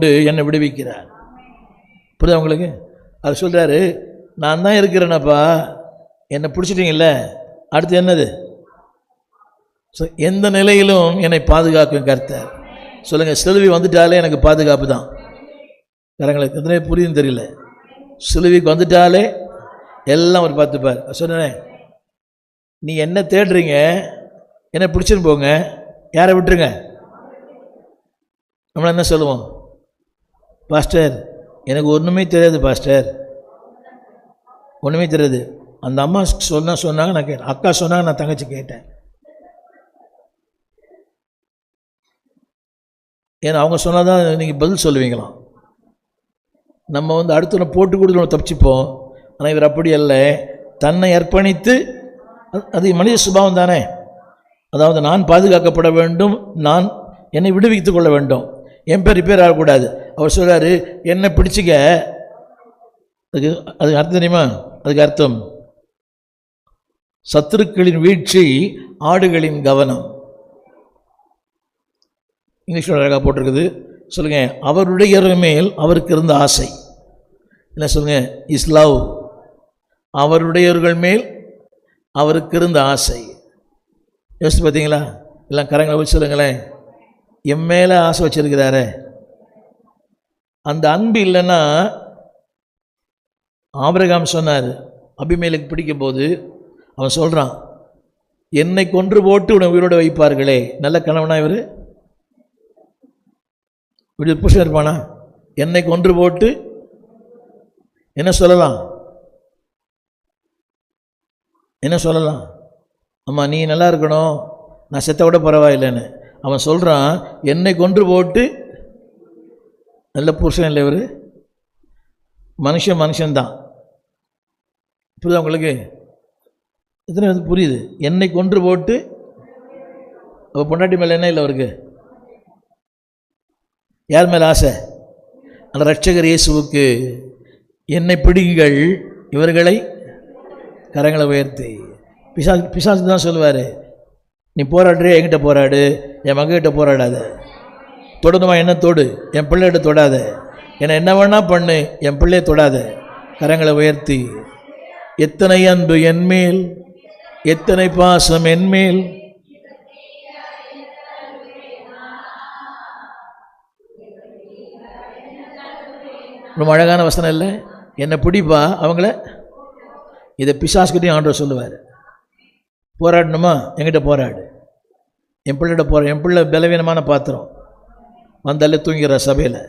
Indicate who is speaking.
Speaker 1: கொண்டு என்னை விடுவிக்கிறார். புரியுதா உங்களுக்கு? அவர் சொல்கிறாரு, நான் தான் இருக்கிறேனப்பா, என்னை பிடிச்சிட்டிங்கல்ல, அடுத்து என்னது? எந்த நிலையிலும் என்னை பாதுகாக்கும் கர்த்தர். சொல்லுங்கள், சிலுவை வந்துட்டாலே எனக்கு பாதுகாப்பு தான். கரங்களுக்கு எத்தனை புரியுதுன்னு தெரியல. சிலுவைக்கு வந்துட்டாலே எல்லாம் ஒரு பார்த்துப்பார். சொன்னேன், நீ என்ன தேடுறீங்க, என்ன பிடிச்சின்னு போங்க, யாரை விட்டுருங்க. நம்மள என்ன சொல்லுவோம்? பாஸ்டர் எனக்கு ஒன்றுமே தெரியாது பாஸ்டர், ஒன்றுமே தெரியாது. அந்த அம்மா சொன்னாங்க, நான் கேட்டேன். அக்கா சொன்னாங்க, நான் தங்கச்சி கேட்டேன். ஏன்னா அவங்க சொன்னால் தான் நீங்கள் பதில் சொல்லுவீங்களாம். நம்ம அடுத்த போட்டு கொடுத்து தப்பிச்சுப்போம். ஆனால் இவர் அப்படி அல்ல, தன்னை அர்ப்பணித்து, அது மனித சுபாவம் தானே. அதாவது நான் பாதுகாக்கப்பட வேண்டும், நான் என்னை விடுவித்து கொள்ள வேண்டும், என் பேர் ரிப்பேர் ஆகக்கூடாது. அவர் சொல்கிறாரு, என்னை பிடிச்சிக்க. அதுக்கு அர்த்தம் தெரியுமா? அதுக்கு அர்த்தம், சத்துருக்களின் வீழ்ச்சி ஆடுகளின் கவனம். இங்கிலீஷில் அழகாக போட்டிருக்குது. சொல்லுங்கள், அவருடைய மேல் அவருக்கு இருந்த ஆசை என்ன? சொல்லுங்கள், இஸ் லவ். அவருடையவர்கள் மேல் அவருக்கு இருந்த ஆசை. யோசிச்சு பார்த்தீங்களா? எல்லாம் கரங்களை வச்சு சொல்லுங்களேன், என் மேலே ஆசை வச்சிருக்கிறாரு. அந்த அன்பு இல்லைன்னா, ஆபிரகாம் சொன்னார், அபிமேலுக்கு பிடிக்கும் போது அவன் சொல்கிறான், என்னை கொன்று போட்டு உன்னை உயிரோடு வைப்பார்களே. நல்ல கணவனா இவர்? இப்படி புருஷன் இருப்பானா? என்னை கொன்று போட்டு என்ன சொல்லலாம்? என்ன சொல்லலாம்? அம்மா நீ நல்லா இருக்கணும், நான் செத்த விட பரவாயில்லைன்னு. அவன் சொல்கிறான், என்னை கொன்று போட்டு. நல்ல புருஷன் இல்லை இவர்? மனுஷன்தான். புரியுதா உங்களுக்கு? எத்தனை புரியுது? என்னை கொன்று போட்டு. அப்போ பொண்டாட்டி மேலே என்ன இல்லை அவருக்கு? யார் மேலே ஆசை? அந்த ரட்சகர் இயேசுவுக்கு. என்னை பிடிங்கள், இவர்களை கரங்களை உயர்த்தி. பிசாசு தான் சொல்லுவார், நீ போராடுறிய, என்கிட்ட போராடு, என் மகக்கிட்ட போராடாத. தொடணுமா? என்ன தொடு, என் பிள்ளைகிட்ட தொடாத. என்னை என்ன வேணா பண்ணு, என் பிள்ளையை தொடாத. கரங்களை உயர்த்தி, எத்தனை அன்பு என்மேல், எத்தனை பாசம் என்மேல். ரொம்ப அழகான வசனம் இல்லை? என்னை பிடிப்பா அவங்கள. இதை பிசாசுக்கிட்டையும் ஆண்டவர் சொல்லுவார். போராடணுமா? என்கிட்ட போராடு, என் பிள்ளைகிட்ட என் பிள்ளை பலவீனமான பாத்திரம், வந்தாலே தூங்கிற சபையில்.